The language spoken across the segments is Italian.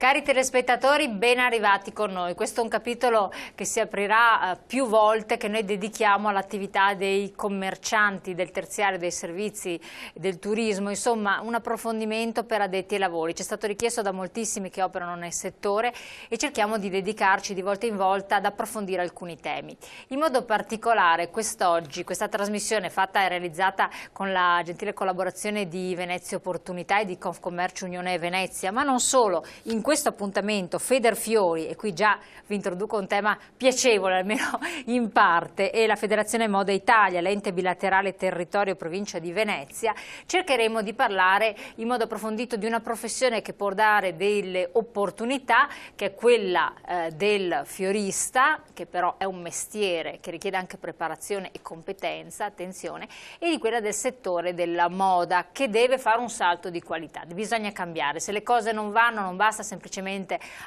Cari telespettatori, ben arrivati con noi. Questo è un capitolo che si aprirà più volte, che noi dedichiamo all'attività dei commercianti, del terziario, dei servizi, del turismo, insomma un approfondimento per addetti ai lavori. Ci è stato richiesto da moltissimi che operano nel settore e cerchiamo di dedicarci di volta in volta ad approfondire alcuni temi. In modo particolare quest'oggi, questa trasmissione fatta e realizzata con la gentile collaborazione di Venezia Opportunità e di Confcommercio Unione Venezia, ma non solo, in questo appuntamento Federfiori, e qui già vi introduco un tema piacevole almeno in parte, e la Federazione Moda Italia, l'ente bilaterale territorio provincia di Venezia, cercheremo di parlare in modo approfondito di una professione che può dare delle opportunità, che è quella del fiorista, che però è un mestiere che richiede anche preparazione e competenza, attenzione, e di quella del settore della moda, che deve fare un salto di qualità. Bisogna cambiare, se le cose non vanno non basta semplicemente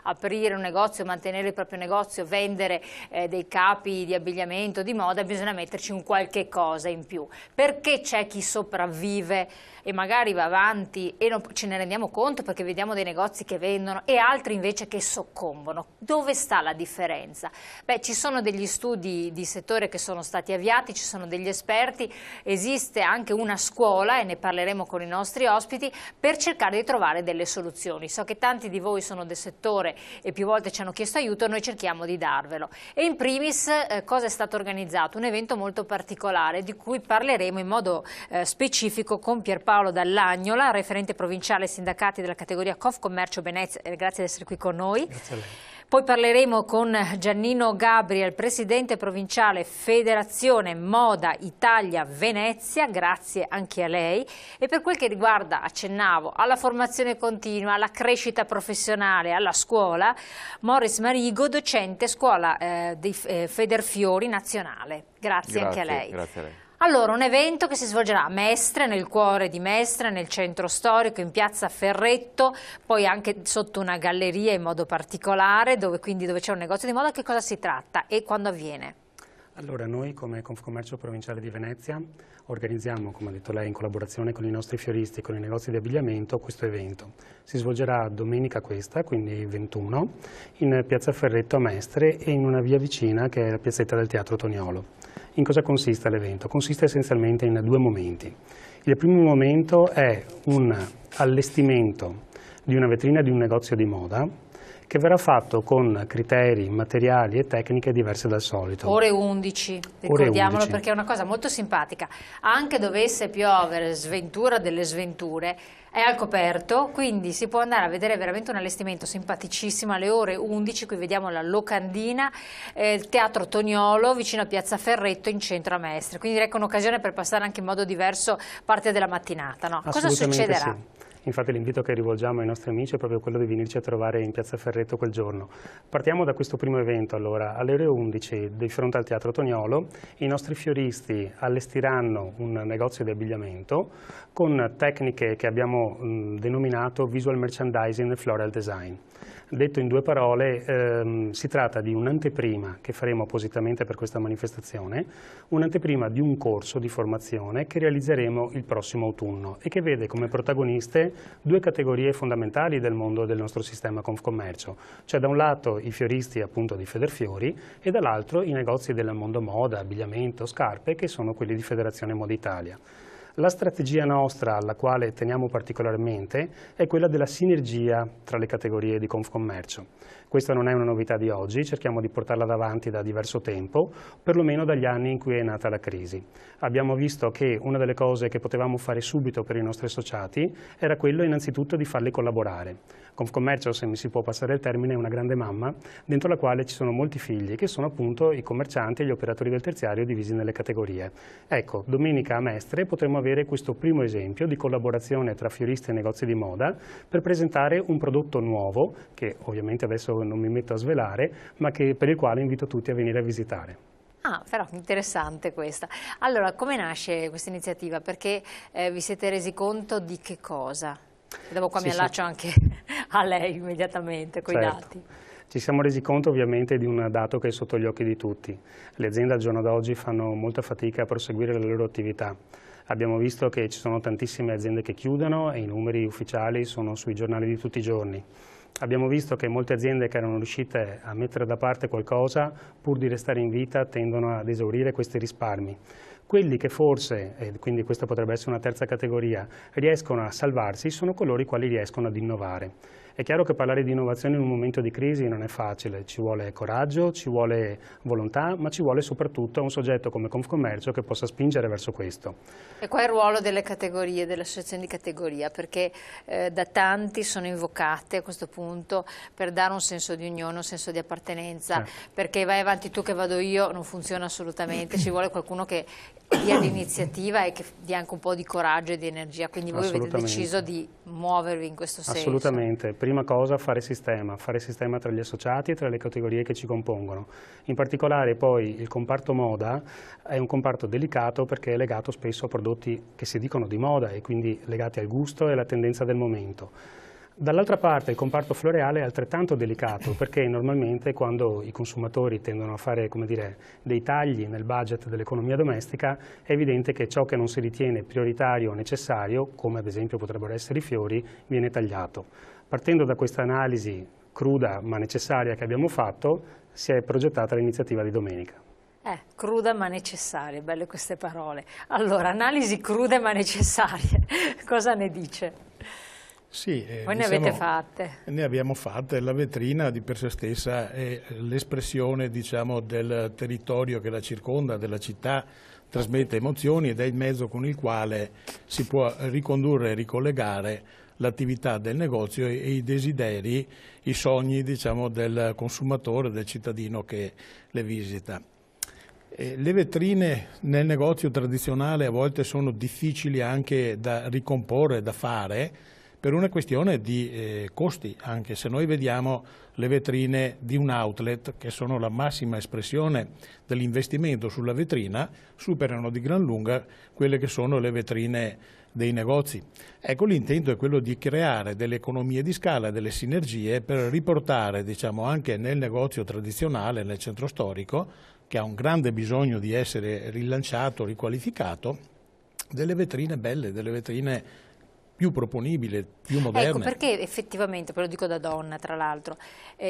aprire un negozio, mantenere il proprio negozio, vendere dei capi di abbigliamento, di moda, bisogna metterci un qualche cosa in più, perché c'è chi sopravvive e magari va avanti e non ce ne rendiamo conto perché vediamo dei negozi che vendono e altri invece che soccombono. Dove sta la differenza? Beh, ci sono degli studi di settore che sono stati avviati, ci sono degli esperti, esiste anche una scuola, e ne parleremo con i nostri ospiti, per cercare di trovare delle soluzioni. So che tanti di voi sono del settore e più volte ci hanno chiesto aiuto, noi cerchiamo di darvelo. E in primis cosa è stato organizzato? Un evento molto particolare di cui parleremo in modo specifico con Pierpaolo Dall'Agnola, referente provinciale sindacati della categoria Confcommercio Venezia. Grazie di essere qui con noi. Grazie a lei. Poi parleremo con Giannino Gabriel, presidente provinciale Federazione Moda Italia Venezia, grazie anche a lei. E per quel che riguarda, accennavo, alla formazione continua, alla crescita professionale, alla scuola, Morris Marigo, docente scuola di Federfiori nazionale. Grazie anche a lei. Grazie a lei. Allora, un evento che si svolgerà a Mestre, nel cuore di Mestre, nel centro storico, in piazza Ferretto, poi anche sotto una galleria in modo particolare, dove c'è un negozio di moda. Che cosa si tratta e quando avviene? Allora, noi come Confcommercio Provinciale di Venezia organizziamo, come ha detto lei, in collaborazione con i nostri fioristi e con i negozi di abbigliamento, questo evento. Si svolgerà domenica questa, quindi 21, in piazza Ferretto a Mestre e in una via vicina che è la piazzetta del Teatro Toniolo. In cosa consiste l'evento? Consiste essenzialmente in due momenti. Il primo momento è un allestimento di una vetrina di un negozio di moda che verrà fatto con criteri, materiali e tecniche diverse dal solito. Ore 11, ricordiamolo, perché è una cosa molto simpatica. Anche dovesse piovere, sventura delle sventure, è al coperto, quindi si può andare a vedere veramente un allestimento simpaticissimo alle ore 11. Qui vediamo la locandina, il Teatro Toniolo vicino a Piazza Ferretto in centro a Mestre, quindi direi che è un'occasione per passare anche in modo diverso parte della mattinata, no? Cosa succederà? Sì. Infatti l'invito che rivolgiamo ai nostri amici è proprio quello di venirci a trovare in Piazza Ferretto quel giorno. Partiamo da questo primo evento. Allora, alle ore 11 di fronte al Teatro Toniolo i nostri fioristi allestiranno un negozio di abbigliamento con tecniche che abbiamo denominato visual merchandising e floral design. Detto in due parole, si tratta di un'anteprima che faremo appositamente per questa manifestazione, un'anteprima di un corso di formazione che realizzeremo il prossimo autunno e che vede come protagoniste due categorie fondamentali del mondo del nostro sistema Confcommercio, cioè da un lato i fioristi appunto di Federfiori e dall'altro i negozi del mondo moda, abbigliamento, scarpe, che sono quelli di Federazione Moda Italia. La strategia nostra, alla quale teniamo particolarmente, è quella della sinergia tra le categorie di Confcommercio. Questa non è una novità di oggi, cerchiamo di portarla davanti da diverso tempo, perlomeno dagli anni in cui è nata la crisi. Abbiamo visto che una delle cose che potevamo fare subito per i nostri associati era quello innanzitutto di farli collaborare. Confcommercio, se mi si può passare il termine, è una grande mamma dentro la quale ci sono molti figli che sono appunto i commercianti e gli operatori del terziario divisi nelle categorie. Ecco, domenica a Mestre potremo avere questo primo esempio di collaborazione tra fioristi e negozi di moda per presentare un prodotto nuovo che ovviamente adesso non mi metto a svelare, ma per il quale invito tutti a venire a visitare. Ah, però interessante questa. Allora, come nasce questa iniziativa? Perché vi siete resi conto di che cosa? E dopo qua mi allaccio anche a lei immediatamente con i dati. Ci siamo resi conto ovviamente di un dato che è sotto gli occhi di tutti. Le aziende al giorno d'oggi fanno molta fatica a proseguire la loro attività. Abbiamo visto che ci sono tantissime aziende che chiudono e i numeri ufficiali sono sui giornali di tutti i giorni. Abbiamo visto che molte aziende che erano riuscite a mettere da parte qualcosa, pur di restare in vita, tendono ad esaurire questi risparmi. Quelli che forse, e quindi questa potrebbe essere una terza categoria, riescono a salvarsi sono coloro i quali riescono ad innovare. È chiaro che parlare di innovazione in un momento di crisi non è facile, ci vuole coraggio, ci vuole volontà, ma ci vuole soprattutto un soggetto come Confcommercio che possa spingere verso questo. E qua è il ruolo delle categorie, delle associazioni di categoria, perché da tanti sono invocate a questo punto per dare un senso di unione, un senso di appartenenza, perché vai avanti tu che vado io non funziona assolutamente, ci vuole qualcuno che dia l'iniziativa e che dia anche un po' di coraggio e di energia, quindi voi avete deciso di muovervi in questo senso. Assolutamente, prima cosa fare sistema tra gli associati e tra le categorie che ci compongono. In particolare poi il comparto moda è un comparto delicato perché è legato spesso a prodotti che si dicono di moda e quindi legati al gusto e alla tendenza del momento. Dall'altra parte il comparto floreale è altrettanto delicato perché normalmente quando i consumatori tendono a fare, come dire, dei tagli nel budget dell'economia domestica è evidente che ciò che non si ritiene prioritario o necessario, come ad esempio potrebbero essere i fiori, viene tagliato. Partendo da questa analisi cruda ma necessaria che abbiamo fatto si è progettata l'iniziativa di domenica. Cruda ma necessaria, belle queste parole. Allora, analisi crude ma necessarie, cosa ne dice? Sì, voi ne avete fatte? Ne abbiamo fatte, la vetrina di per sé stessa è l'espressione del territorio che la circonda, della città, trasmette emozioni ed è il mezzo con il quale si può ricondurre e ricollegare l'attività del negozio e i desideri, i sogni del consumatore, del cittadino che le visita. Le vetrine nel negozio tradizionale a volte sono difficili anche da ricomporre, da fare, per una questione di costi, anche se noi vediamo le vetrine di un outlet, che sono la massima espressione dell'investimento sulla vetrina, superano di gran lunga quelle che sono le vetrine dei negozi. Ecco, l'intento è quello di creare delle economie di scala, delle sinergie per riportare anche nel negozio tradizionale, nel centro storico, che ha un grande bisogno di essere rilanciato, riqualificato, delle vetrine belle, delle vetrine più proponibili, più moderne. Ecco, perché effettivamente, ve lo dico da donna tra l'altro,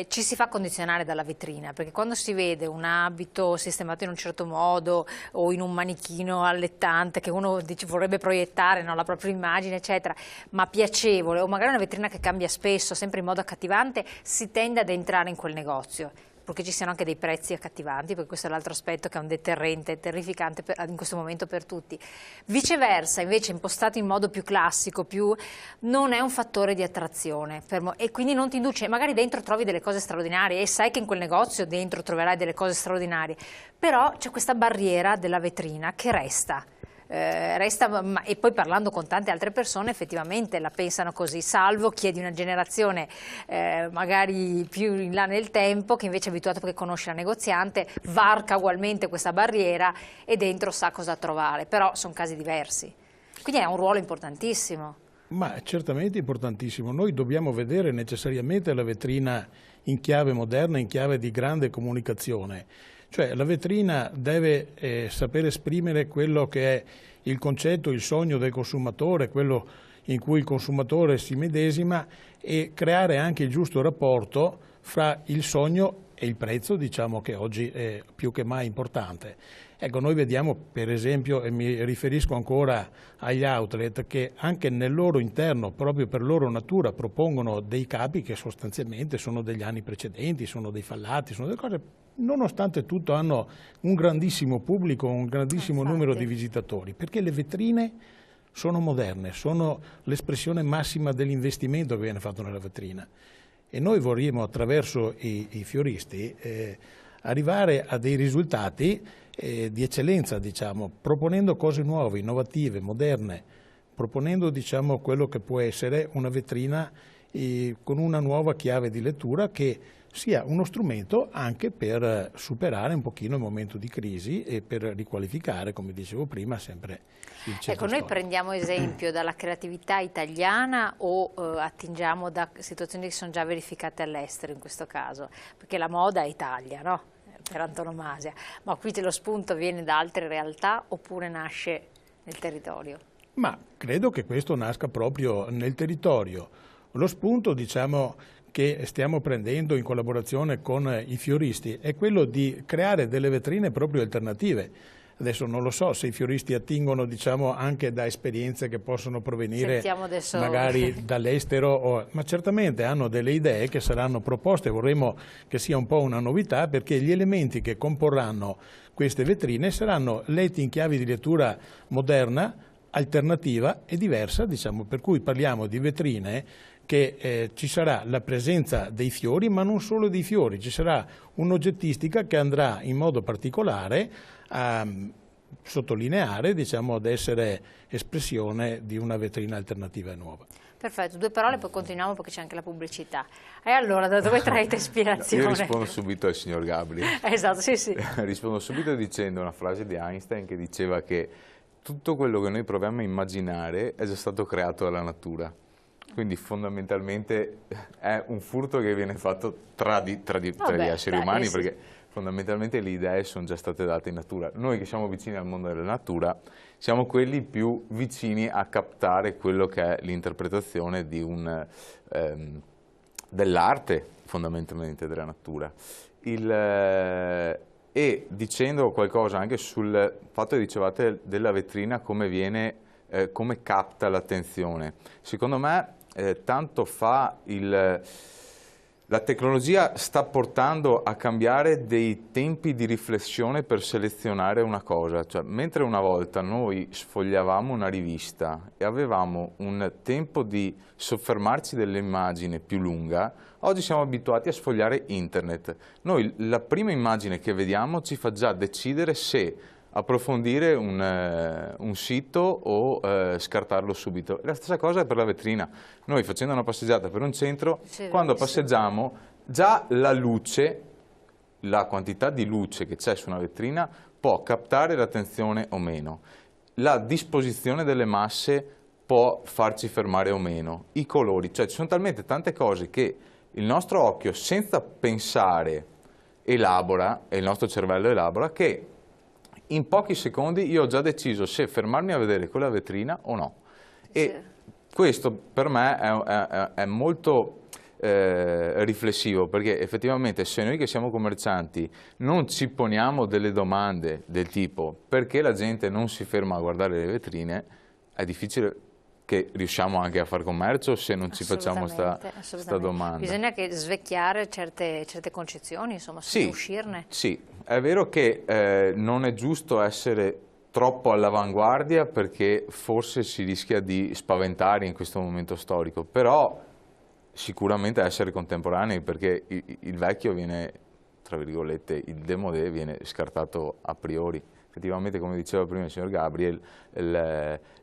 ci si fa condizionare dalla vetrina, perché quando si vede un abito sistemato in un certo modo o in un manichino allettante che uno vorrebbe proiettare, no, la propria immagine eccetera, ma piacevole, o magari una vetrina che cambia spesso, sempre in modo accattivante, si tende ad entrare in quel negozio. Purché ci siano anche dei prezzi accattivanti, perché questo è l'altro aspetto che è un deterrente terrificante in questo momento per tutti. Viceversa, invece, impostato in modo più classico, non è un fattore di attrazione e quindi non ti induce, magari dentro trovi delle cose straordinarie e sai che in quel negozio dentro troverai delle cose straordinarie, però c'è questa barriera della vetrina che resta. E poi parlando con tante altre persone effettivamente la pensano così, salvo chi è di una generazione magari più in là nel tempo, che invece è abituato perché conosce la negoziante, varca ugualmente questa barriera e dentro sa cosa trovare, però sono casi diversi, quindi è un ruolo importantissimo. Ma certamente importantissimo, noi dobbiamo vedere necessariamente la vetrina in chiave moderna, in chiave di grande comunicazione. Cioè la vetrina deve saper esprimere quello che è il concetto, il sogno del consumatore, quello in cui il consumatore si medesima e creare anche il giusto rapporto fra il sogno e il prezzo diciamo che oggi è più che mai importante. Ecco, noi vediamo per esempio, e mi riferisco ancora agli outlet, che anche nel loro interno, proprio per loro natura, propongono dei capi che sostanzialmente sono degli anni precedenti, sono dei fallati, sono delle cose, nonostante tutto hanno un grandissimo pubblico, un grandissimo numero di visitatori, perché le vetrine sono moderne, sono l'espressione massima dell'investimento che viene fatto nella vetrina. E noi vorremmo attraverso i fioristi arrivare a dei risultati di eccellenza, diciamo, proponendo cose nuove, innovative, moderne, proponendo diciamo, quello che può essere una vetrina con una nuova chiave di lettura che sia uno strumento anche per superare un pochino il momento di crisi e per riqualificare, come dicevo prima, sempre il centro Ecco, noi storico. prendiamo esempio dalla creatività italiana o attingiamo da situazioni che sono già verificate all'estero in questo caso? Perché la moda è Italia, no? Per antonomasia, ma qui lo spunto viene da altre realtà oppure nasce nel territorio? Ma credo che questo nasca proprio nel territorio. Lo spunto, diciamo, che stiamo prendendo in collaborazione con i fioristi è quello di creare delle vetrine proprio alternative. Adesso non lo so se i fioristi attingono diciamo, anche da esperienze che possono provenire magari dall'estero, ma certamente hanno delle idee che saranno proposte, vorremmo che sia un po' una novità perché gli elementi che comporranno queste vetrine saranno letti in chiave di lettura moderna, alternativa e diversa, diciamo, per cui parliamo di vetrine che ci sarà la presenza dei fiori, ma non solo dei fiori, ci sarà un'oggettistica che andrà in modo particolare a sottolineare, diciamo, ad essere espressione di una vetrina alternativa e nuova. Perfetto, 2 parole poi continuiamo perché c'è anche la pubblicità. E allora, da dove traete ispirazione? Io rispondo subito al signor Gabri. Esatto, sì, sì. Rispondo subito dicendo una frase di Einstein che diceva che tutto quello che noi proviamo a immaginare è già stato creato dalla natura. Quindi fondamentalmente è un furto che viene fatto tra gli esseri umani, sì. Perché fondamentalmente le idee sono già state date in natura. Noi che siamo vicini al mondo della natura siamo quelli più vicini a captare quello che è l'interpretazione di dell'arte fondamentalmente della natura. E dicendo qualcosa anche sul fatto che dicevate della vetrina come capta l'attenzione. Secondo me tanto fa la tecnologia sta portando a cambiare dei tempi di riflessione per selezionare una cosa, cioè, mentre una volta noi sfogliavamo una rivista e avevamo un tempo di soffermarci dell'immagine più lunga, oggi siamo abituati a sfogliare internet. Noi la prima immagine che vediamo ci fa già decidere se approfondire un sito o scartarlo subito. La stessa cosa è per la vetrina. Noi facendo una passeggiata per un centro, quando passeggiamo, già la luce, la quantità di luce che c'è su una vetrina può captare l'attenzione o meno. La disposizione delle masse può farci fermare o meno. I colori, cioè ci sono talmente tante cose che il nostro occhio senza pensare elabora, e il nostro cervello elabora, che in pochi secondi io ho già deciso se fermarmi a vedere quella vetrina o no. E questo per me è molto riflessivo, perché effettivamente se noi che siamo commercianti non ci poniamo delle domande del tipo perché la gente non si ferma a guardare le vetrine, è difficile che riusciamo anche a fare commercio se non ci facciamo sta domanda. Bisogna che svecchiare certe concezioni, insomma, uscirne. Sì, è vero che non è giusto essere troppo all'avanguardia perché forse si rischia di spaventare in questo momento storico, però sicuramente essere contemporanei, perché il vecchio viene, tra virgolette, il démodé viene scartato a priori. Effettivamente, come diceva prima il signor Gabriel,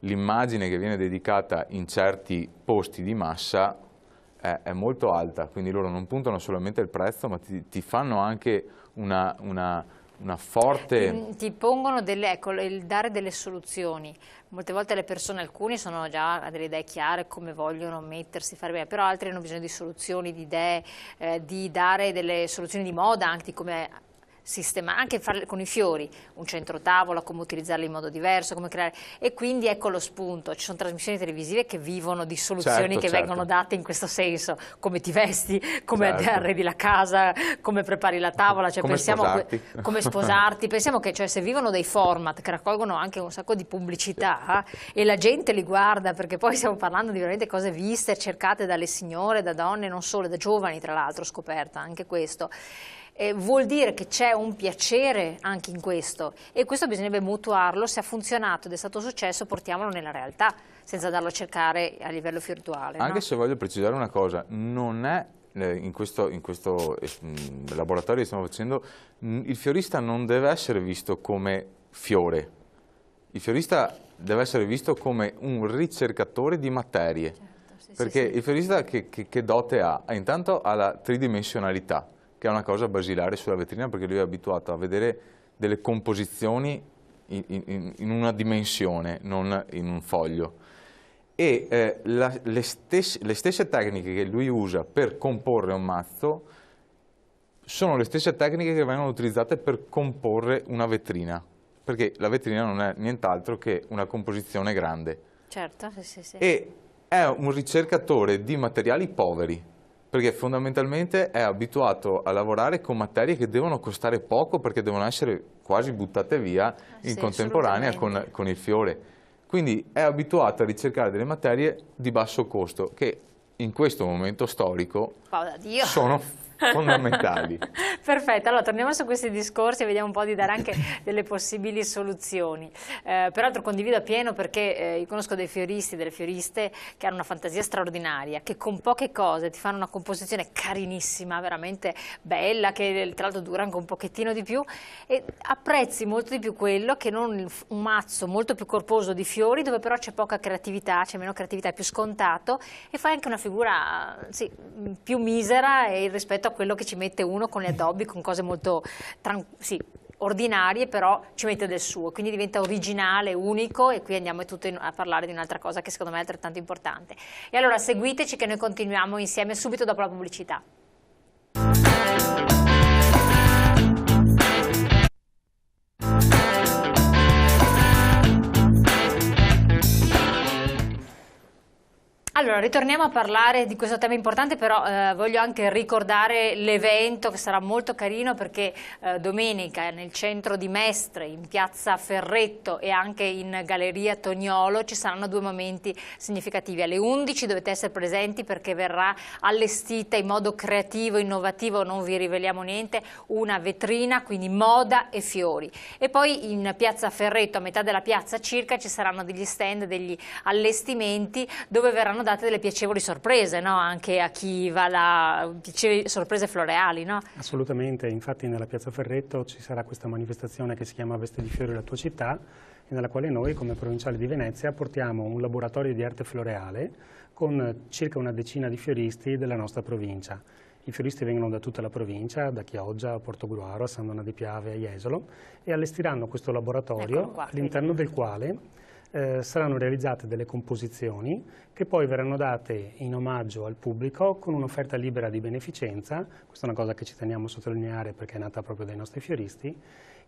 l'immagine che viene dedicata in certi posti di massa è molto alta, quindi loro non puntano solamente al prezzo, ma ti fanno anche una forte... Ti pongono il dare delle soluzioni. Molte volte le persone, alcuni sono già a delle idee chiare come vogliono mettersi, fare bene, però altri hanno bisogno di soluzioni, di idee, di dare delle soluzioni di moda, anche di come anche fare con i fiori, un centro tavola, come utilizzarli in modo diverso, come creare, e quindi ecco lo spunto, ci sono trasmissioni televisive che vivono di soluzioni che vengono date in questo senso, come ti vesti, come arredi la casa, come prepari la tavola, cioè come sposarti, pensiamo che se vivono dei format che raccolgono anche un sacco di pubblicità e la gente li guarda, perché poi stiamo parlando di veramente cose viste, cercate dalle signore, da donne, non solo, da giovani tra l'altro, scoperta anche questo. Vuol dire che c'è un piacere anche in questo, e questo bisognerebbe mutuarlo. Se ha funzionato ed è stato successo, portiamolo nella realtà senza darlo a cercare a livello virtuale. Anche se voglio precisare una cosa, non è in questo laboratorio che stiamo facendo, il fiorista non deve essere visto come fiore, il fiorista deve essere visto come un ricercatore di materie, perché il fiorista che dote ha? Intanto ha la tridimensionalità, che è una cosa basilare sulla vetrina, perché lui è abituato a vedere delle composizioni in una dimensione, non in un foglio. E le stesse tecniche che lui usa per comporre un mazzo sono le stesse tecniche che vengono utilizzate per comporre una vetrina, perché la vetrina non è nient'altro che una composizione grande. Certo, sì. E è un ricercatore di materiali poveri, perché fondamentalmente è abituato a lavorare con materie che devono costare poco, perché devono essere quasi buttate via in contemporanea con il fiore. Quindi è abituato a ricercare delle materie di basso costo, che in questo momento storico sono fondamentali. Perfetto, allora torniamo su questi discorsi e vediamo un po' di dare anche delle possibili soluzioni. Peraltro condivido appieno, perché io conosco dei fioristi, delle fioriste che hanno una fantasia straordinaria, che con poche cose ti fanno una composizione carinissima, veramente bella, che tra l'altro dura anche un pochettino di più, e apprezzi molto di più quello che non un mazzo molto più corposo di fiori, dove però c'è poca creatività, c'è meno creatività, è più scontato, e fai anche una figura più misera rispetto a quello che ci mette uno con le addobbi, con cose molto ordinarie, però ci mette del suo, quindi diventa originale, unico, e qui andiamo a parlare di un'altra cosa che secondo me è altrettanto importante. E allora seguiteci, che noi continuiamo insieme subito dopo la pubblicità. Allora, ritorniamo a parlare di questo tema importante, però voglio anche ricordare l'evento che sarà molto carino, perché domenica nel centro di Mestre, in piazza Ferretto e anche in Galleria Toniolo, ci saranno due momenti significativi. Alle 11 dovete essere presenti, perché verrà allestita in modo creativo, innovativo, non vi riveliamo niente, una vetrina, quindi moda e fiori. E poi in piazza Ferretto, a metà della piazza circa, ci saranno degli stand, degli allestimenti, dove verranno date delle piacevoli sorprese, no? Anche a chi va là, sorprese floreali, no? Assolutamente, infatti nella piazza Ferretto ci sarà questa manifestazione che si chiama Vesti di fiori la tua città, nella quale noi come provinciali di Venezia portiamo un laboratorio di arte floreale con circa una decina di fioristi della nostra provincia. I fioristi vengono da tutta la provincia, da Chioggia a Portogruaro, a San Donà di Piave, a Jesolo, e allestiranno questo laboratorio, all'interno del quale saranno realizzate delle composizioni che poi verranno date in omaggio al pubblico con un'offerta libera di beneficenza. Questa è una cosa che ci teniamo a sottolineare, perché è nata proprio dai nostri fioristi,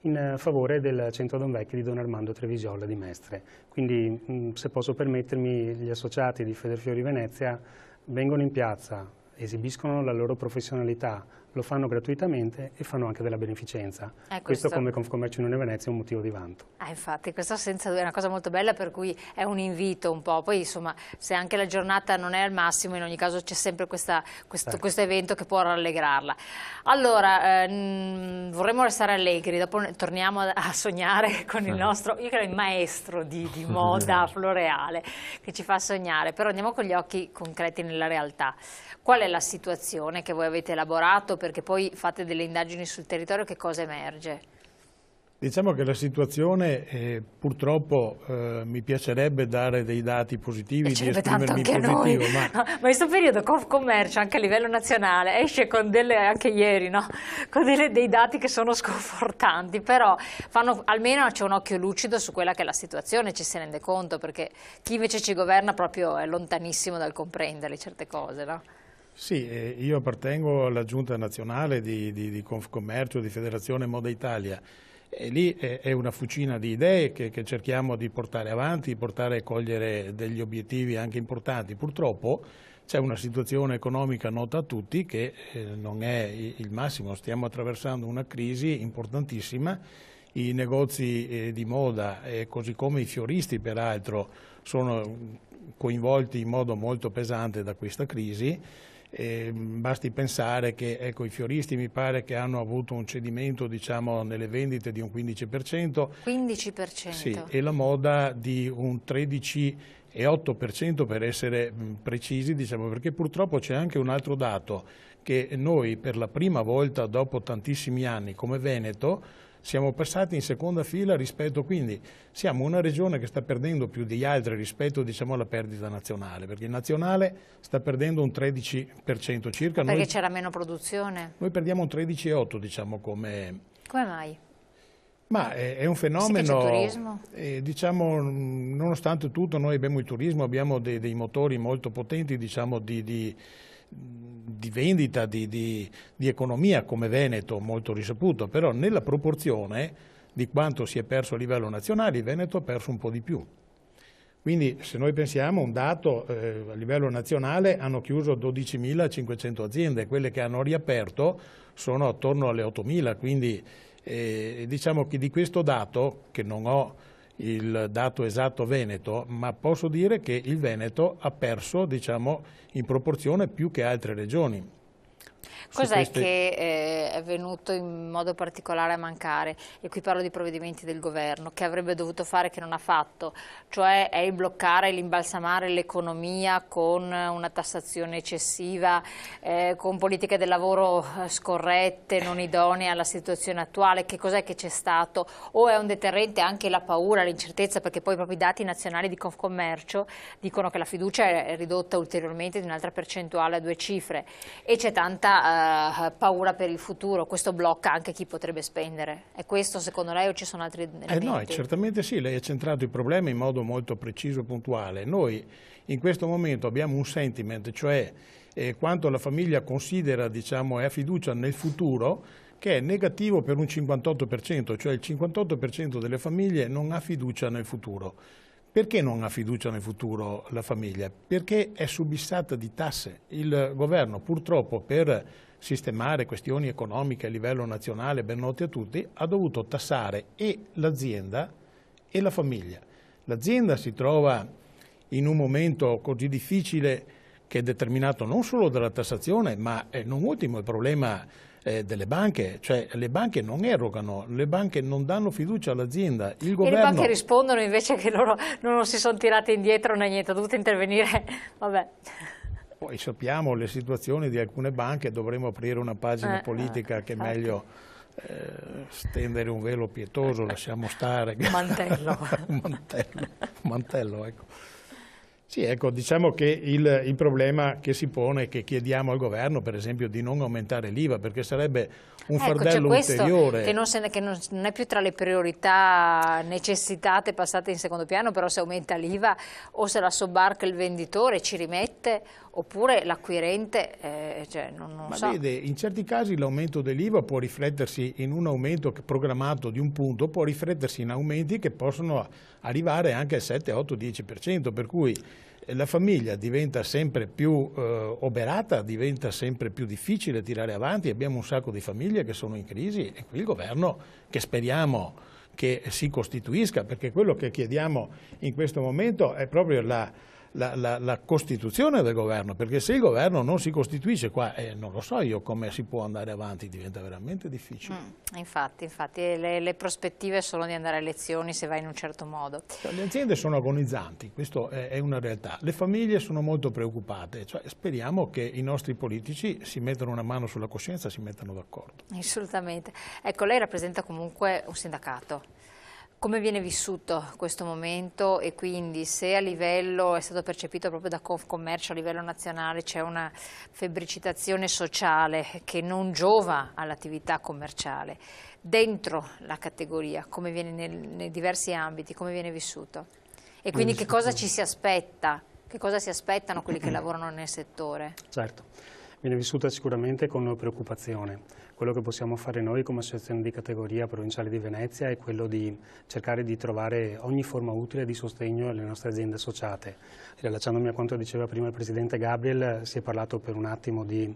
in favore del Centro Don Vecchi di Don Armando Trevisiola di Mestre. Quindi, se posso permettermi, gli associati di Federfiori Venezia vengono in piazza, esibiscono la loro professionalità, lo fanno gratuitamente e fanno anche della beneficenza. Questo come Confcommercio Unione Venezia è un motivo di vanto. Infatti, questo senza dubbio è una cosa molto bella, per cui è un invito un po'. Poi insomma, se anche la giornata non è al massimo, in ogni caso c'è sempre questo evento che può rallegrarla. Allora, vorremmo restare allegri, dopo torniamo a sognare con il nostro, io credo, il maestro di moda floreale, che ci fa sognare, però andiamo con gli occhi concreti nella realtà. Qual è la situazione che voi avete elaborato? Perché poi fate delle indagini sul territorio, che cosa emerge? Diciamo che la situazione, purtroppo mi piacerebbe dare dei dati positivi, di esprimermi positivo, ma in questo periodo Confcommercio anche a livello nazionale esce con anche ieri, no? Con dei dati che sono sconfortanti, però almeno c'è un occhio lucido su quella che è la situazione, ci si rende conto, perché chi invece ci governa proprio è lontanissimo dal comprenderle certe cose, no? Sì, io appartengo alla giunta nazionale di Confcommercio, di Federazione Moda Italia, e lì è una fucina di idee che cerchiamo di portare avanti, portare a cogliere degli obiettivi anche importanti. Purtroppo c'è una situazione economica nota a tutti che non è il massimo, stiamo attraversando una crisi importantissima, i negozi di moda, così come i fioristi peraltro, sono coinvolti in modo molto pesante da questa crisi. Basti pensare che ecco, i fioristi mi pare che hanno avuto un cedimento, diciamo, nelle vendite di un 15%, 15%. Sì, e la moda di un 13,8% per essere precisi, diciamo, perché purtroppo c'è anche un altro dato, che noi per la prima volta dopo tantissimi anni come Veneto siamo passati in seconda fila rispetto, quindi siamo una regione che sta perdendo più di altre rispetto, diciamo, alla perdita nazionale, perché il nazionale sta perdendo un 13% circa. Perché c'era meno produzione? Noi perdiamo un 13,8%, diciamo, come... Come mai? Ma è un fenomeno, sì, che c'è turismo? Diciamo, nonostante tutto noi abbiamo il turismo, abbiamo dei motori molto potenti, diciamo, di vendita, di economia come Veneto, molto risaputo, però nella proporzione di quanto si è perso a livello nazionale, il Veneto ha perso un po' di più. Quindi se noi pensiamo un dato, a livello nazionale hanno chiuso 12.500 aziende, quelle che hanno riaperto sono attorno alle 8.000, quindi diciamo che di questo dato, che non ho il dato esatto Veneto, ma posso dire che il Veneto ha perso, diciamo, in proporzione più che altre regioni. Cos'è che è venuto in modo particolare a mancare? E qui parlo di provvedimenti del governo, che avrebbe dovuto fare che non ha fatto, cioè è il bloccare, l'imbalsamare l'economia con una tassazione eccessiva, con politiche del lavoro scorrette, non idonee alla situazione attuale. Che cos'è che c'è stato? O è un deterrente anche la paura, l'incertezza, perché poi proprio i dati nazionali di Confcommercio dicono che la fiducia è ridotta ulteriormente di un'altra percentuale a 2 cifre e c'è tanta paura per il futuro. Questo blocca anche chi potrebbe spendere. È questo secondo lei o ci sono altri elementi? No, certamente sì, lei ha centrato il problema in modo molto preciso e puntuale. Noi in questo momento abbiamo un sentiment, cioè quanto la famiglia considera, diciamo, e ha fiducia nel futuro, che è negativo per un 58%, cioè il 58% delle famiglie non ha fiducia nel futuro. Perché non ha fiducia nel futuro la famiglia? Perché è subissata di tasse. Il governo purtroppo per sistemare questioni economiche a livello nazionale ben note a tutti ha dovuto tassare e l'azienda e la famiglia. L'azienda si trova in un momento così difficile che è determinato non solo dalla tassazione ma non ultimo il problema delle banche, cioè le banche non erogano, le banche non danno fiducia all'azienda, il governo... E le banche rispondono invece che loro non si sono tirate indietro né niente, ha dovuto intervenire, vabbè. Poi sappiamo le situazioni di alcune banche, dovremmo aprire una pagina politica che è meglio stendere un velo pietoso, lasciamo stare. Un mantello. un mantello, ecco. Sì, ecco, diciamo che il problema che si pone è che chiediamo al governo, per esempio, di non aumentare l'IVA, perché sarebbe un fardello ulteriore. Che non è più tra le priorità necessitate passate in secondo piano, però se aumenta l'IVA o se la sobbarca il venditore ci rimette, oppure l'acquirente, cioè non so. Ma vede, in certi casi l'aumento dell'IVA può riflettersi in un aumento programmato di un punto, può riflettersi in aumenti che possono arrivare anche al 7, 8, 10%, per cui la famiglia diventa sempre più oberata, diventa sempre più difficile tirare avanti, abbiamo un sacco di famiglie che sono in crisi e qui il governo, che speriamo che si costituisca, perché quello che chiediamo in questo momento è proprio la costituzione del governo, perché se il governo non si costituisce qua, non lo so io come si può andare avanti, diventa veramente difficile. Infatti le prospettive sono di andare a elezioni se va in un certo modo. Le aziende sono agonizzanti, questo è una realtà, le famiglie sono molto preoccupate, cioè speriamo che i nostri politici si mettano una mano sulla coscienza, si mettano d'accordo. Assolutamente. Ecco, lei rappresenta comunque un sindacato. Come viene vissuto questo momento e quindi se a livello, è stato percepito proprio da Confcommercio a livello nazionale, c'è una febbricitazione sociale che non giova all'attività commerciale, dentro la categoria, come viene nei diversi ambiti, come viene vissuto? E quindi che cosa ci si aspetta? Che cosa si aspettano quelli che lavorano nel settore? Certo. Viene vissuta sicuramente con preoccupazione. Quello che possiamo fare noi come associazione di categoria provinciale di Venezia è quello di cercare di trovare ogni forma utile di sostegno alle nostre aziende associate. Rilacciandomi a quanto diceva prima il Presidente Gabriel, si è parlato per un attimo di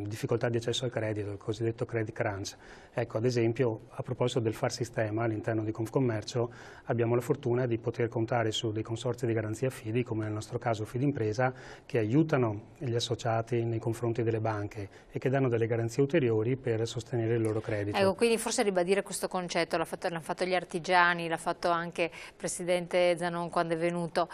difficoltà di accesso al credito, il cosiddetto credit crunch. Ecco, ad esempio, a proposito del far sistema all'interno di Confcommercio, abbiamo la fortuna di poter contare su dei consorzi di garanzia FIDI, come nel nostro caso Fidimpresa, che aiutano gli associati nei confronti delle banche e che danno delle garanzie ulteriori per sostenere il loro credito. Ecco, quindi forse ribadire questo concetto, l'hanno fatto gli artigiani, l'ha fatto anche il Presidente Zanon quando è venuto,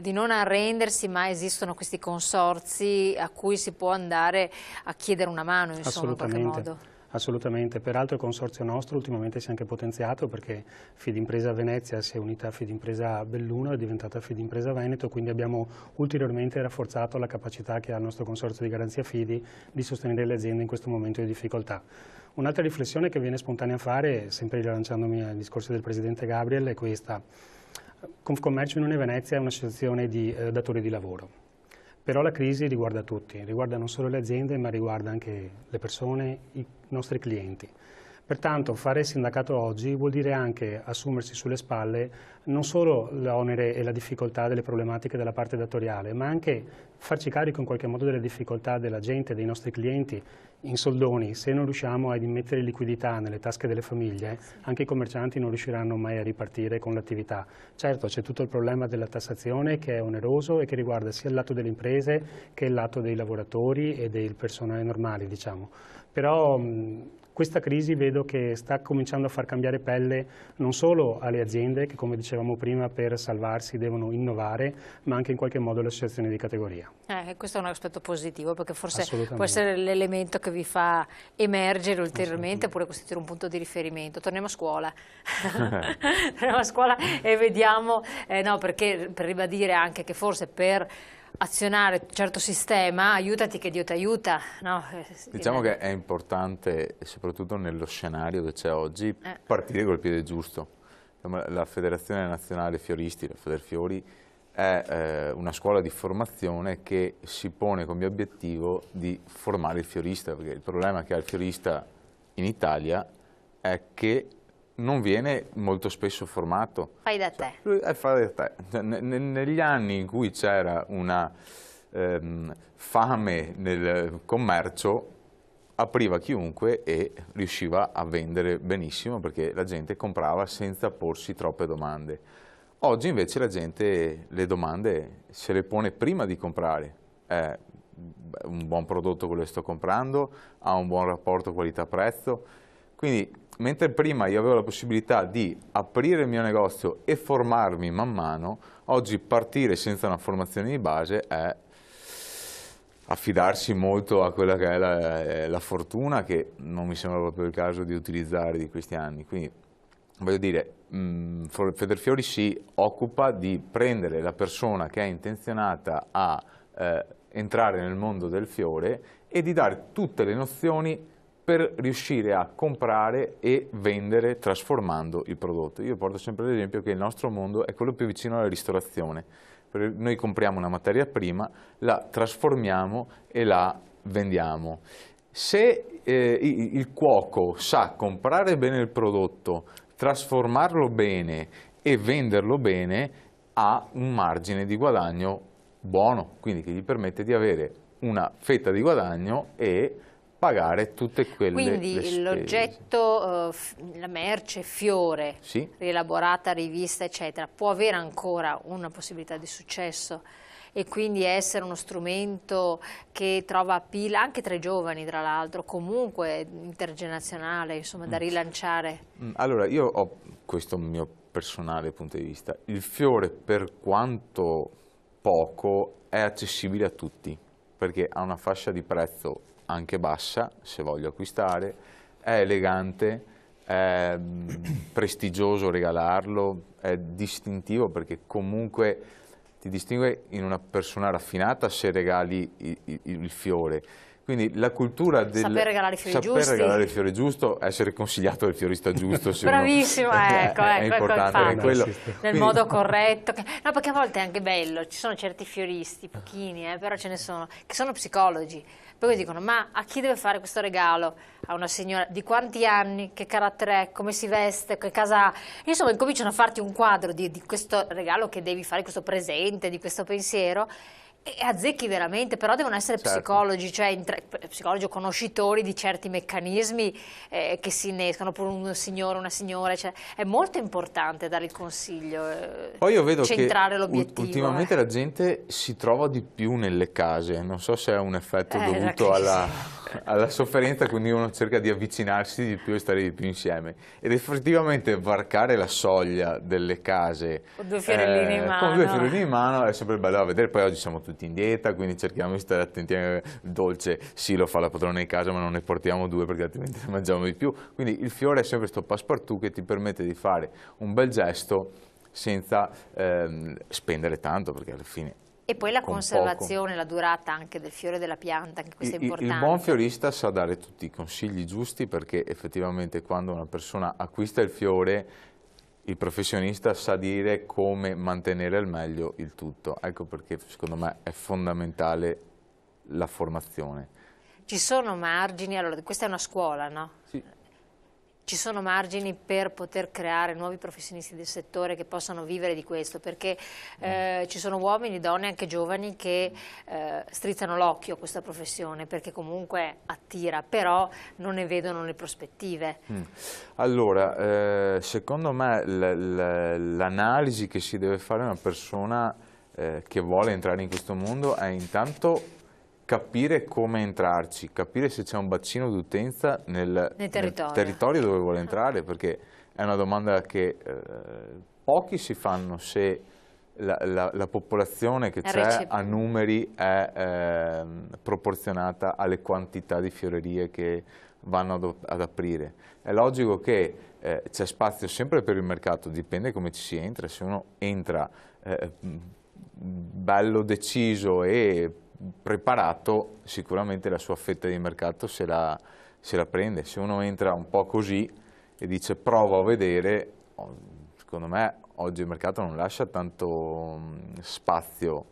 di non arrendersi, ma esistono questi consorzi a cui si può andare a chiedere una mano, insomma, in qualche modo. Assolutamente, peraltro il consorzio nostro ultimamente si è anche potenziato perché Fidimpresa Venezia si è unita a Fidimpresa Belluno, è diventata Fidimpresa Veneto, quindi abbiamo ulteriormente rafforzato la capacità che ha il nostro consorzio di garanzia Fidi di sostenere le aziende in questo momento di difficoltà. Un'altra riflessione che viene spontanea a fare, sempre rilanciandomi ai discorsi del Presidente Gabriel, è questa. Confcommercio Unione Venezia è un'associazione di datori di lavoro. Però la crisi riguarda tutti, riguarda non solo le aziende ma riguarda anche le persone, i nostri clienti. Pertanto fare sindacato oggi vuol dire anche assumersi sulle spalle non solo l'onere e la difficoltà delle problematiche della parte datoriale, ma anche farci carico in qualche modo delle difficoltà della gente, dei nostri clienti. In soldoni, se non riusciamo ad immettere liquidità nelle tasche delle famiglie, anche i commercianti non riusciranno mai a ripartire con l'attività. Certo, c'è tutto il problema della tassazione che è oneroso e che riguarda sia il lato delle imprese che il lato dei lavoratori e del personale normale, diciamo. Però questa crisi vedo che sta cominciando a far cambiare pelle non solo alle aziende che, come dicevamo prima, per salvarsi devono innovare, ma anche in qualche modo alle associazioni di categoria. Questo è un aspetto positivo perché forse può essere l'elemento che vi fa emergere ulteriormente oppure costituire un punto di riferimento. Torniamo a scuola, torniamo a scuola e vediamo, no, perché per ribadire anche che forse per azionare un certo sistema, aiutati che Dio ti aiuta. No? Diciamo che è importante, soprattutto nello scenario che c'è oggi, partire col piede giusto. La Federazione Nazionale Fioristi, la Federfiori, è una scuola di formazione che si pone come obiettivo di formare il fiorista, perché il problema che ha il fiorista in Italia è che non viene molto spesso formato. Fai da te. Fai da te. Negli anni in cui c'era una fame nel commercio, apriva chiunque e riusciva a vendere benissimo perché la gente comprava senza porsi troppe domande. Oggi invece la gente le domande se le pone prima di comprare. È un buon prodotto quello che sto comprando, ha un buon rapporto qualità-prezzo, quindi mentre prima io avevo la possibilità di aprire il mio negozio e formarmi man mano, oggi partire senza una formazione di base è affidarsi molto a quella che è la fortuna, che non mi sembra proprio il caso di utilizzare di questi anni. Quindi voglio dire, Federfiori si occupa di prendere la persona che è intenzionata a entrare nel mondo del fiore e di dare tutte le nozioni per riuscire a comprare e vendere trasformando il prodotto. Io porto sempre l'esempio che il nostro mondo è quello più vicino alla ristorazione. Noi compriamo una materia prima, la trasformiamo e la vendiamo. Se il cuoco sa comprare bene il prodotto, trasformarlo bene e venderlo bene, ha un margine di guadagno buono, quindi che gli permette di avere una fetta di guadagno e pagare tutte quelle spese. Quindi l'oggetto, la merce, fiore, sì, rielaborata, rivista, eccetera, può avere ancora una possibilità di successo e quindi essere uno strumento che trova appeal anche tra i giovani, tra l'altro, comunque intergenerazionale, insomma, da rilanciare. Allora, io ho questo mio personale punto di vista. Il fiore, per quanto poco, è accessibile a tutti, perché ha una fascia di prezzo anche bassa, se voglio acquistare, è elegante, è prestigioso regalarlo, è distintivo perché comunque ti distingue in una persona raffinata se regali il fiore. Quindi la cultura del saper regalare i fiori giusti. Saper regalare il fiore giusto, essere consigliato dal fiorista giusto. Bravissimo, ecco, è importante infatti, quello. nel modo corretto. No, perché a volte è anche bello, ci sono certi fioristi, pochini, però ce ne sono, che sono psicologi. Poi dicono, ma a chi deve fare questo regalo? A una signora di quanti anni, che carattere è, come si veste, che casa ha? Insomma, incominciano a farti un quadro di questo regalo che devi fare, questo presente, di questo pensiero, e azzecchi veramente, però devono essere psicologi, cioè psicologi o conoscitori di certi meccanismi che si innescano, oppure un signore, una signora, cioè, è molto importante dare il consiglio, poi io vedo centrare che l'obiettivo. Ultimamente la gente si trova di più nelle case, non so se è un effetto dovuto alla sofferenza, quindi uno cerca di avvicinarsi di più e stare di più insieme, ed effettivamente varcare la soglia delle case con due fiorellini in mano. Con due fiorellini in mano è sempre bello da vedere. Poi oggi siamo tutti in dieta, quindi cerchiamo di stare attenti. Il dolce sì, lo fa la padrona di casa, ma non ne portiamo due perché altrimenti ne mangiamo di più. Quindi il fiore è sempre questo passepartout che ti permette di fare un bel gesto senza spendere tanto, perché alla fine e poi la conservazione, la durata anche del fiore e della pianta, anche questo è importante. Il buon fiorista sa dare tutti i consigli giusti, perché effettivamente quando una persona acquista il fiore, il professionista sa dire come mantenere al meglio il tutto. Ecco perché secondo me è fondamentale la formazione. Ci sono margini, allora questa è una scuola, no? Sì. Ci sono margini per poter creare nuovi professionisti del settore che possano vivere di questo, perché ci sono uomini, donne, anche giovani, che strizzano l'occhio a questa professione, perché comunque attira, però non ne vedono le prospettive. Allora, secondo me l'analisi che si deve fare a una persona che vuole entrare in questo mondo è intanto capire come entrarci, capire se c'è un bacino d'utenza nel territorio dove vuole entrare, perché è una domanda che pochi si fanno, se la popolazione che c'è a numeri è proporzionata alle quantità di fiorerie che vanno ad aprire. È logico che c'è spazio sempre per il mercato, dipende come ci si entra. Se uno entra bello deciso e preparato, sicuramente la sua fetta di mercato se la prende. Se uno entra un po' così e dice provo a vedere, secondo me oggi il mercato non lascia tanto spazio.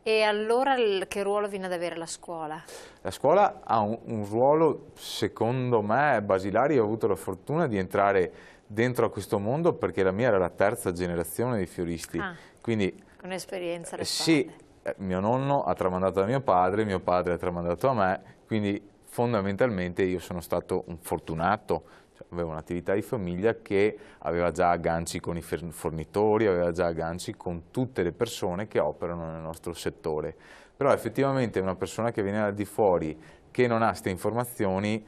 E allora che ruolo viene ad avere la scuola? La scuola ha un ruolo, secondo me, basilare. Io ho avuto la fortuna di entrare dentro a questo mondo perché la mia era la terza generazione di fioristi. Quindi, con esperienza alle spalle. Sì, mio nonno ha tramandato a mio padre ha tramandato a me, quindi fondamentalmente io sono stato un fortunato, cioè, avevo un'attività di famiglia che aveva già agganci con i fornitori, aveva già agganci con tutte le persone che operano nel nostro settore. Però effettivamente una persona che viene al di fuori, che non ha queste informazioni,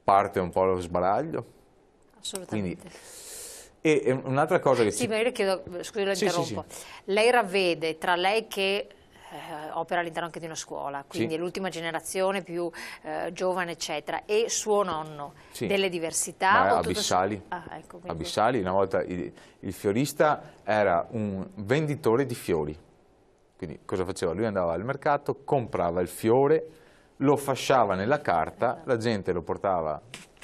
parte un po' allo sbaraglio. Assolutamente. Quindi, e un'altra cosa che... Sì, ma io le chiedo, scusi, lo interrompo. Sì. Lei ravvede tra lei che opera all'interno anche di una scuola, quindi è l'ultima generazione più giovane, eccetera, e suo nonno, delle diversità? Abissali. Ecco, Abissali. Una volta il fiorista era un venditore di fiori. Quindi cosa faceva? Lui andava al mercato, comprava il fiore, lo fasciava nella carta, la gente lo portava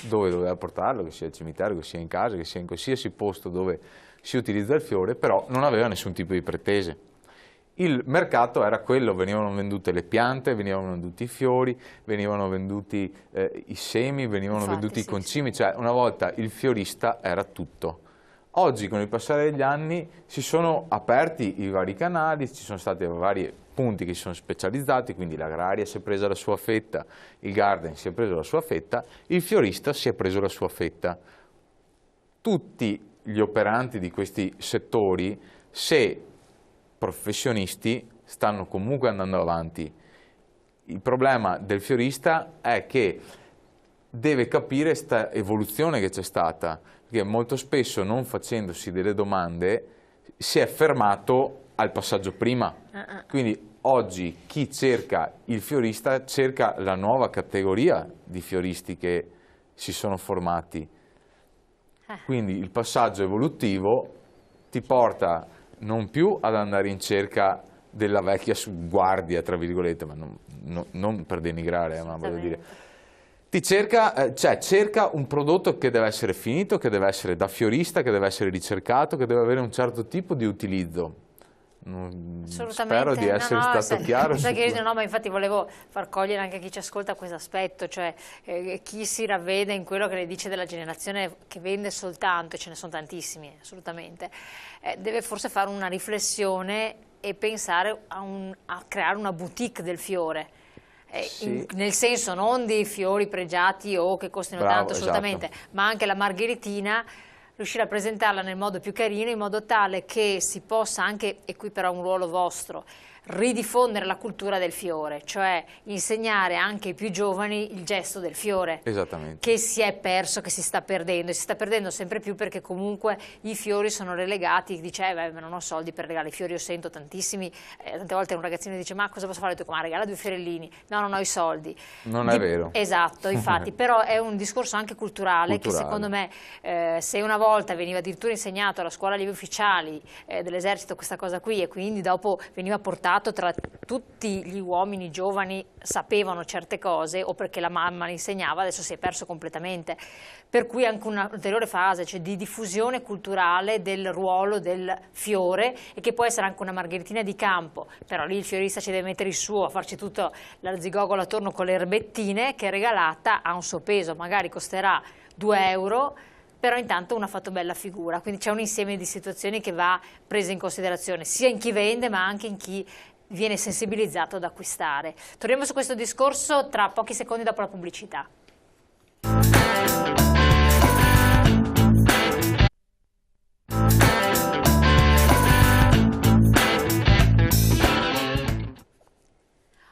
dove doveva portarlo, che sia al cimitero, che sia in casa, che sia in qualsiasi posto dove si utilizza il fiore, però non aveva nessun tipo di pretese. Il mercato era quello, venivano vendute le piante, venivano venduti i fiori, venivano venduti i semi, venivano venduti i concimi, cioè una volta il fiorista era tutto. Oggi con il passare degli anni si sono aperti i vari canali, ci sono stati vari punti che si sono specializzati, quindi l'agraria si è presa la sua fetta, il garden si è preso la sua fetta, il fiorista si è preso la sua fetta. Tutti gli operanti di questi settori, se professionisti, stanno comunque andando avanti. Il problema del fiorista è che deve capire questa evoluzione che c'è stata, perché molto spesso, non facendosi delle domande, si è fermato al passaggio prima. Quindi oggi chi cerca il fiorista cerca la nuova categoria di fioristi che si sono formati. Quindi il passaggio evolutivo ti porta non più ad andare in cerca della vecchia guardia, tra virgolette, ma non per denigrare, ma voglio dire. Ti cerca un prodotto che deve essere finito, che deve essere da fiorista, che deve essere ricercato, che deve avere un certo tipo di utilizzo. Spero di essere stato chiaro. No, ma infatti volevo far cogliere anche a chi ci ascolta questo aspetto, cioè chi si ravvede in quello che le dice della generazione che vende soltanto, e ce ne sono tantissimi assolutamente, deve forse fare una riflessione e pensare a creare una boutique del fiore. Sì. Nel senso non di fiori pregiati o che costino tanto assolutamente, esatto, ma anche la margheritina riuscire a presentarla nel modo più carino, in modo tale che si possa anche, e qui però un ruolo vostro, ridiffondere la cultura del fiore, cioè insegnare anche ai più giovani il gesto del fiore. Esattamente. Che si è perso, che si sta perdendo, e si sta perdendo sempre più perché comunque i fiori sono relegati, dice ma non ho soldi per regalare i fiori, io sento tantissimi, tante volte un ragazzino dice ma cosa posso fare? Tu, ma regala 2 fiorellini, no non ho i soldi. Non è vero. Esatto, infatti, però è un discorso anche culturale che secondo me se una volta veniva addirittura insegnato alla scuola allievi ufficiali dell'esercito questa cosa qui e quindi dopo veniva portato tra tutti gli uomini giovani, sapevano certe cose o perché la mamma le insegnava, adesso si è perso completamente. Per cui anche un'ulteriore fase, cioè di diffusione culturale del ruolo del fiore, e che può essere anche una margheritina di campo, però lì il fiorista ci deve mettere il suo, a farci tutto l'arzigogola attorno con le erbettine, che regalata ha un suo peso, magari costerà 2 euro, però intanto uno ha fatto bella figura, quindi c'è un insieme di situazioni che va presa in considerazione, sia in chi vende ma anche in chi viene sensibilizzato ad acquistare. Torniamo su questo discorso tra pochi secondi dopo la pubblicità.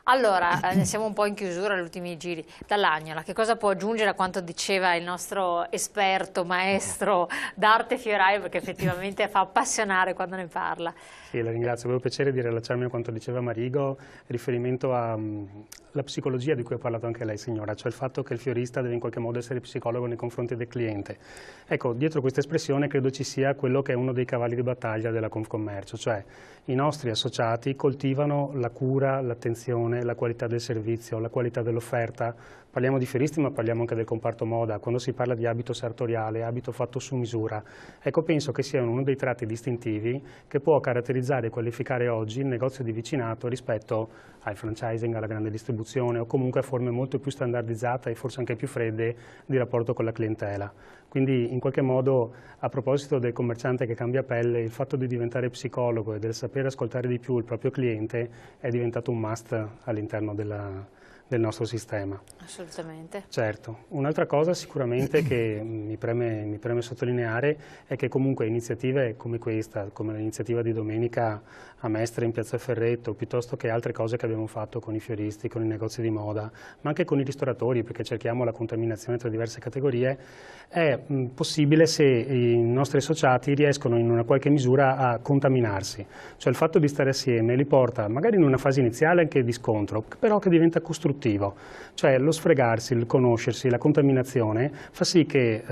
Allora, siamo un po' in chiusura agli ultimi giri. Dall'Agnola, che cosa può aggiungere a quanto diceva il nostro esperto, maestro d'arte fioraio, perché effettivamente fa appassionare quando ne parla? Sì, la ringrazio. Avevo piacere di rilacciarmi a quanto diceva Marigo, riferimento alla psicologia di cui ha parlato anche lei, signora, cioè il fatto che il fiorista deve in qualche modo essere psicologo nei confronti del cliente. Ecco, dietro questa espressione credo ci sia quello che è uno dei cavalli di battaglia della Confcommercio, cioè i nostri associati coltivano la cura, l'attenzione, la qualità del servizio, la qualità dell'offerta. Parliamo di fieristi ma parliamo anche del comparto moda, quando si parla di abito sartoriale, abito fatto su misura. Ecco, penso che sia uno dei tratti distintivi che può caratterizzare e qualificare oggi il negozio di vicinato rispetto al franchising, alla grande distribuzione o comunque a forme molto più standardizzate e forse anche più fredde di rapporto con la clientela. Quindi in qualche modo, a proposito del commerciante che cambia pelle, il fatto di diventare psicologo e del sapere ascoltare di più il proprio cliente è diventato un must all'interno del nostro sistema. Assolutamente. Certo. Un'altra cosa sicuramente che mi preme sottolineare è che comunque iniziative come questa, come l'iniziativa di domenica a Mestre in Piazza Ferretto, piuttosto che altre cose che abbiamo fatto con i fioristi, con i negozi di moda, ma anche con i ristoratori, perché cerchiamo la contaminazione tra diverse categorie, è possibile se i nostri associati riescono in una qualche misura a contaminarsi. Cioè il fatto di stare assieme li porta magari in una fase iniziale anche di scontro, però che diventa costruttivo. Cioè lo sfregarsi, il conoscersi, la contaminazione fa sì che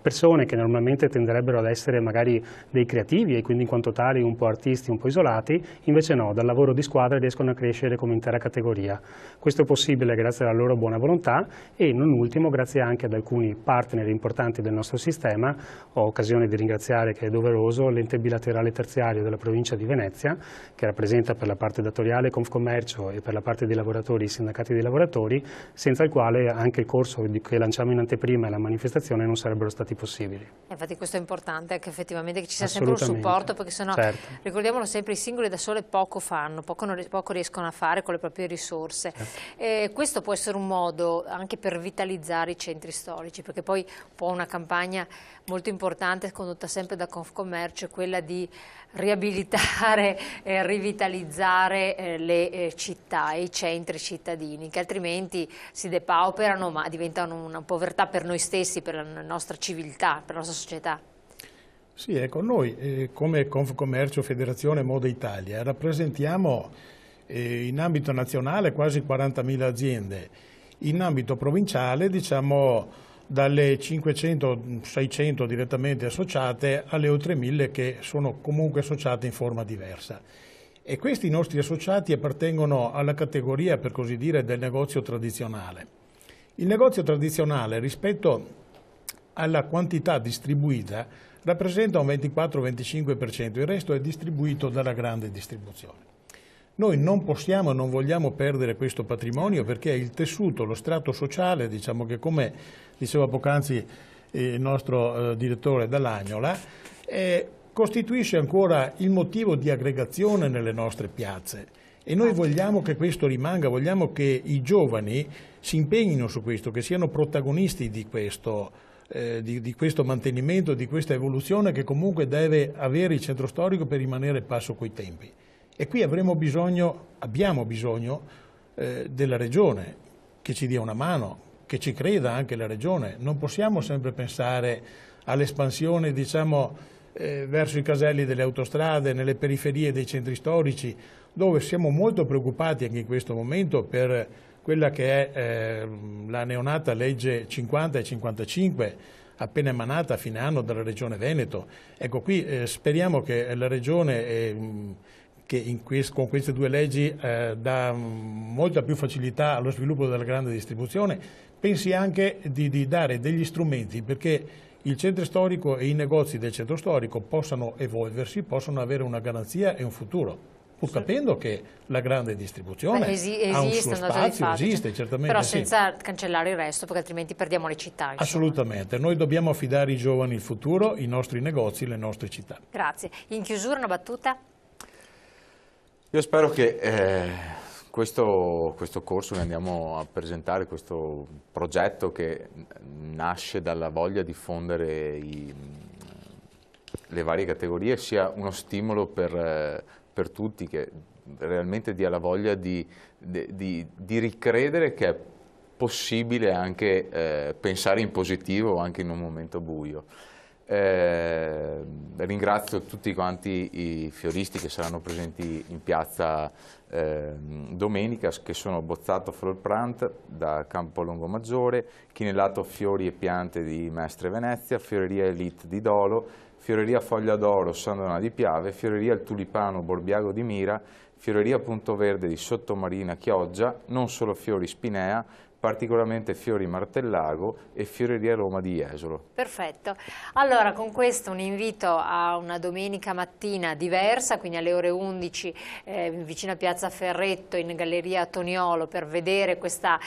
persone che normalmente tenderebbero ad essere magari dei creativi e quindi in quanto tali un po' artisti, un po' isolati, invece no, dal lavoro di squadra riescono a crescere come intera categoria. Questo è possibile grazie alla loro buona volontà e non ultimo grazie anche ad alcuni partner importanti del nostro sistema. Ho occasione di ringraziare, che è doveroso, l'ente bilaterale terziario della provincia di Venezia, che rappresenta per la parte datoriale Confcommercio e per la parte dei lavoratori i sindacati dei lavoratori, senza il quale anche il corso che lanciamo in anteprima e la manifestazione non sarebbero stati possibili. Infatti questo è importante, che effettivamente ci sia sempre un supporto, perché sennò, certo, ricordiamolo sempre, i singoli da sole poco fanno, poco riescono a fare con le proprie risorse. Certo. Questo può essere un modo anche per vitalizzare i centri storici, perché poi un po' una campagna molto importante condotta sempre da Confcommercio è quella di riabilitare e rivitalizzare le città e i centri cittadini, che altrimenti si depauperano ma diventano una povertà per noi stessi, per la nostra civiltà, per la nostra società. Sì, ecco, noi come Confcommercio Federazione Moda Italia rappresentiamo in ambito nazionale quasi 40.000 aziende, in ambito provinciale diciamo dalle 500-600 direttamente associate alle oltre 1.000 che sono comunque associate in forma diversa. e questi nostri associati appartengono alla categoria, per così dire, del negozio tradizionale. Il negozio tradizionale rispetto alla quantità distribuita rappresenta un 24-25%, il resto è distribuito dalla grande distribuzione. Noi non possiamo e non vogliamo perdere questo patrimonio perché il tessuto, lo strato sociale, diciamo che come diceva poc'anzi il nostro direttore Dall'Agnola, costituisce ancora il motivo di aggregazione nelle nostre piazze e noi vogliamo che questo rimanga, vogliamo che i giovani si impegnino su questo, che siano protagonisti di questo mantenimento, di questa evoluzione che comunque deve avere il centro storico per rimanere al passo coi tempi. E qui abbiamo bisogno della Regione che ci dia una mano, che ci creda anche la Regione. Non possiamo sempre pensare all'espansione, diciamo, verso i caselli delle autostrade, nelle periferie dei centri storici, dove siamo molto preoccupati anche in questo momento per quella che è la neonata legge 50 e 55, appena emanata a fine anno dalla Regione Veneto. Ecco, qui speriamo che la Regione con queste due leggi dà molta più facilità allo sviluppo della grande distribuzione, pensi anche di dare degli strumenti perché il centro storico e i negozi del centro storico possano evolversi, possano avere una garanzia e un futuro, pur capendo che la grande distribuzione ha un suo spazio, esiste certamente. Però senza cancellare il resto, perché altrimenti perdiamo le città. Insomma. Assolutamente, noi dobbiamo affidare ai giovani il futuro, i nostri negozi, le nostre città. Grazie. In chiusura una battuta? Io spero che questo corso che andiamo a presentare, questo progetto che nasce dalla voglia di diffondere le varie categorie, sia uno stimolo per tutti, che realmente dia la voglia di ricredere che è possibile anche pensare in positivo anche in un momento buio. Ringrazio tutti quanti i fioristi che saranno presenti in piazza domenica, che sono Bozzato Florprant da Campo Longomaggiore, Chinellato Fiori e Piante di Mestre Venezia, Fioreria Elite di Dolo, Fioreria Foglia d'Oro Sandona di Piave, Fioreria Il Tulipano Borbiago di Mira, Fioreria Punto Verde di Sottomarina Chioggia, Non Solo Fiori Spinea, particolarmente Fiori Martellago e Fioreria Roma di Jesolo. Perfetto. Allora, con questo un invito a una domenica mattina diversa, quindi alle ore 11 vicino a Piazza Ferretto in Galleria Toniolo, per vedere questa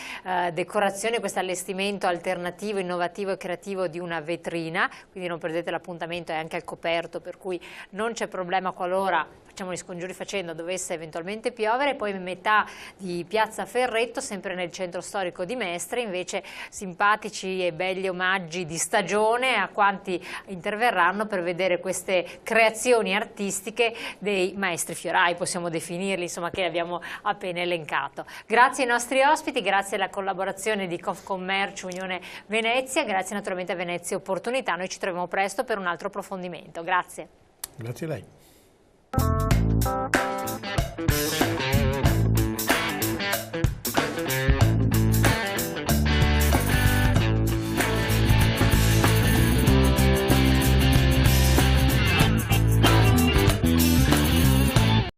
decorazione, questo allestimento alternativo, innovativo e creativo di una vetrina, quindi non perdete l'appuntamento, è anche al coperto, per cui non c'è problema qualora, facciamo gli scongiuri facendo, dovesse eventualmente piovere. Poi in metà di Piazza Ferretto, sempre nel centro storico di Mestre, invece simpatici e belli omaggi di stagione a quanti interverranno per vedere queste creazioni artistiche dei maestri fiorai, possiamo definirli, insomma, che abbiamo appena elencato. Grazie ai nostri ospiti, grazie alla collaborazione di Confcommercio Unione Venezia, grazie naturalmente a Venezia Opportunità. Noi ci troviamo presto per un altro approfondimento. Grazie. Grazie a lei.